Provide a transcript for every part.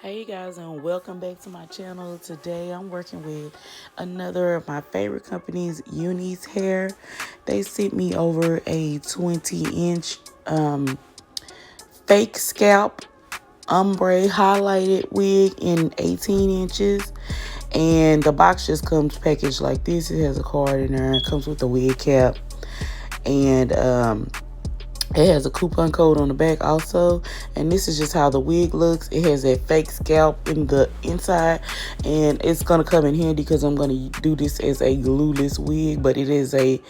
Hey you guys, and welcome back to my channel. Today I'm working with another of my favorite companies, UNice Hair. They sent me over a 20-inch fake scalp ombre highlighted wig in 18 inches. And the box just comes packaged like this. It has a card in there. It comes with a wig cap. And it has a coupon code on the back also, and this is just how the wig looks. It has that fake scalp in the inside, and it's gonna come in handy because I'm gonna do this as a glueless wig, but it is a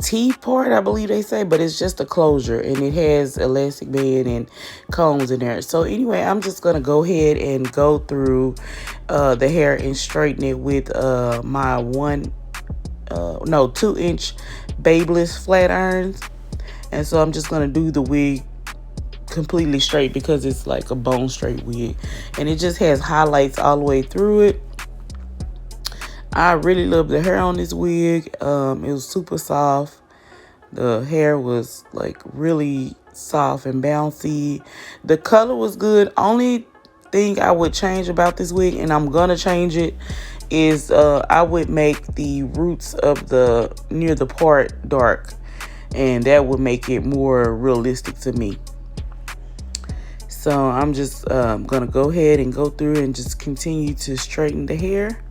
T part, I believe they say, but it's just a closure, and it has elastic band and combs in there. So anyway, I'm just gonna go ahead and go through the hair and straighten it with my 2-inch babeless flat irons. And so I'm just going to do the wig completely straight because it's like a bone straight wig. And it just has highlights all the way through it. I really love the hair on this wig. It was super soft. The hair was like really soft and bouncy. The color was good. Only thing I would change about this wig, and I'm going to change it, is I would make the roots of the near the part dark. And that would make it more realistic to me. So I'm just gonna go ahead and go through and just continue to straighten the hair.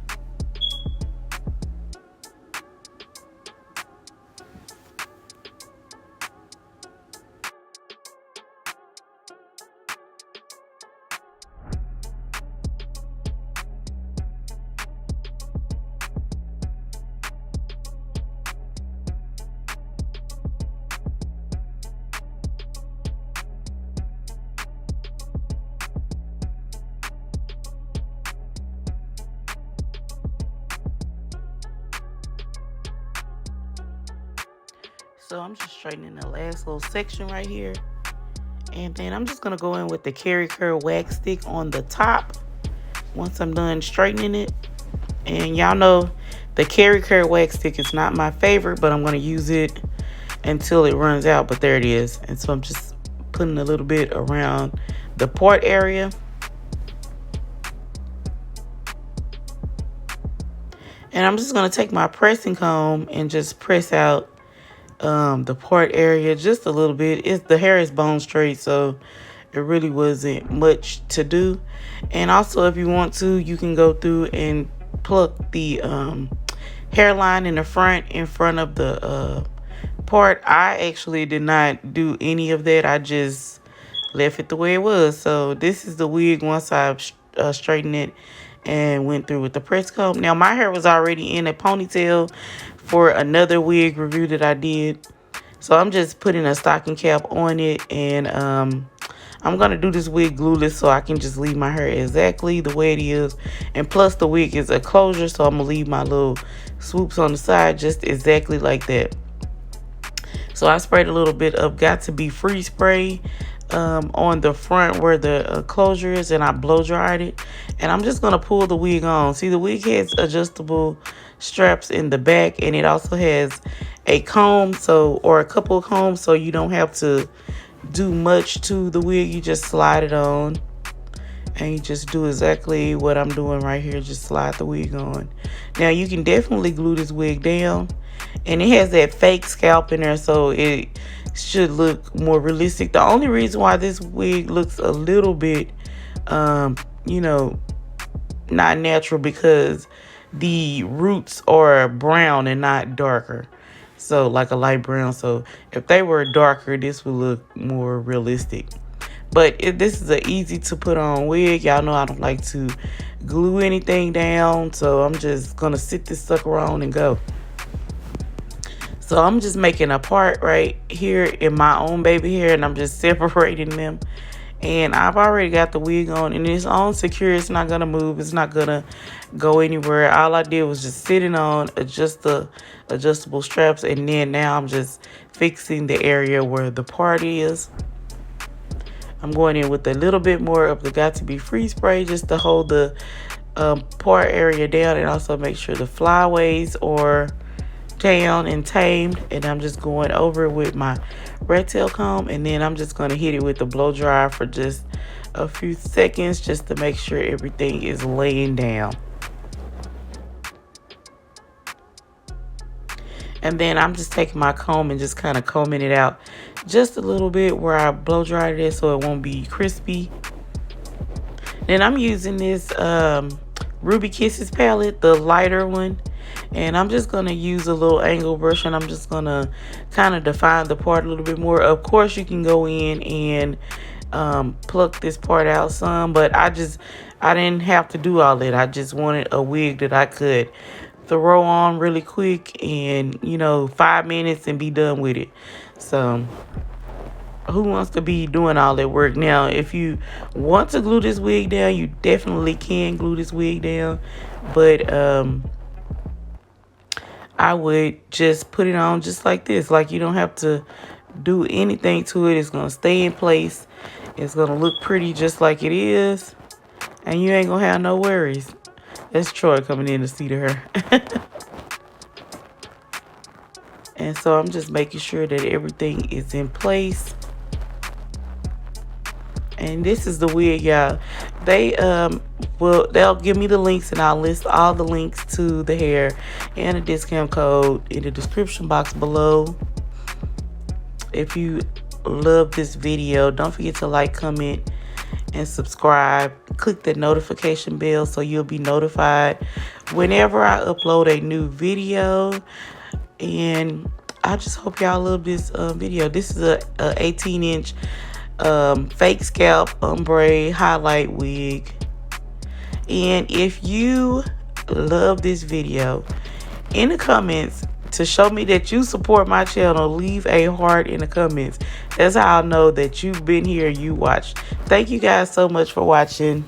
So I'm just straightening the last little section right here. And then I'm just going to go in with the Kerry Curl wax stick on the top once I'm done straightening it. And y'all know the Kerry Curl wax stick is not my favorite, but I'm going to use it until it runs out. But there it is. And so I'm just putting a little bit around the part area. And I'm just going to take my pressing comb and just press out the part area just a little bit. The hair is bone straight, so it really wasn't much to do. And also, if you want to, you can go through and pluck the hairline in the front of the part. I actually did not do any of that. I just left it the way it was. So this is the wig once I've straightened it and went through with the press comb. Now my hair was already in a ponytail for another wig review that I did. So I'm just putting a stocking cap on it, and I'm going to do this wig glueless so I can just leave my hair exactly the way it is. And plus the wig is a closure, so I'm going to leave my little swoops on the side just exactly like that. So I sprayed a little bit of Got To Be Free spray on the front where the closure is, and I blow dried it. And I'm just going to pull the wig on. See, the wig has adjustable straps in the back, and it also has a comb, or a couple of combs, so you don't have to do much to the wig. You just slide it on, and you just do exactly what I'm doing right here. Just slide the wig on. Now you can definitely glue this wig down, and it has that fake scalp in there, so it should look more realistic. The only reason why this wig looks a little bit not natural, because the roots are brown and not darker, so like a light brown. So if they were darker, this would look more realistic. But this is an easy to put on wig. Y'all know I don't like to glue anything down, so I'm just gonna sit this sucker on and go. So I'm just making a part right here in my own baby hair, and I'm just separating them. And I've already got the wig on, and it's on secure. It's not gonna move. It's not gonna go anywhere. All I did was just sit it on, adjust the adjustable straps, and then now I'm just fixing the area where the part is. I'm going in with a little bit more of the Got To Be Free spray just to hold the part area down, and also make sure the flyaways are down and tamed, and I'm just going over it with my rat tail comb, and then I'm just going to hit it with the blow dryer for just a few seconds just to make sure everything is laying down. And then I'm just taking my comb and just kind of combing it out just a little bit where I blow dried it so it won't be crispy. Then I'm using this Ruby Kisses palette, the lighter one. And I'm just going to use a little angle brush, and I'm just going to kind of define the part a little bit more. Of course, you can go in and pluck this part out some, but I didn't have to do all that. I just wanted a wig that I could throw on really quick and, 5 minutes and be done with it. So who wants to be doing all that work? Now, if you want to glue this wig down, you definitely can glue this wig down, but I would just put it on just like this. Like, you don't have to do anything to it. It's going to stay in place. It's going to look pretty just like it is. And you ain't going to have no worries. That's Troy coming in to see to her. And so I'm just making sure that everything is in place. And this is the wig, y'all. They'll give me the links, and I'll list all the links to the hair and a discount code in the description box below. If you love this video, don't forget to like, comment, and subscribe. Click the notification bell so you'll be notified whenever I upload a new video. And I just hope y'all love this video. This is a 18-inch fake scalp ombre highlight wig. And if you love this video, in the comments, to show me that you support my channel, leave a heart in the comments. That's how I'll know that you've been here, you watched. Thank you guys so much for watching.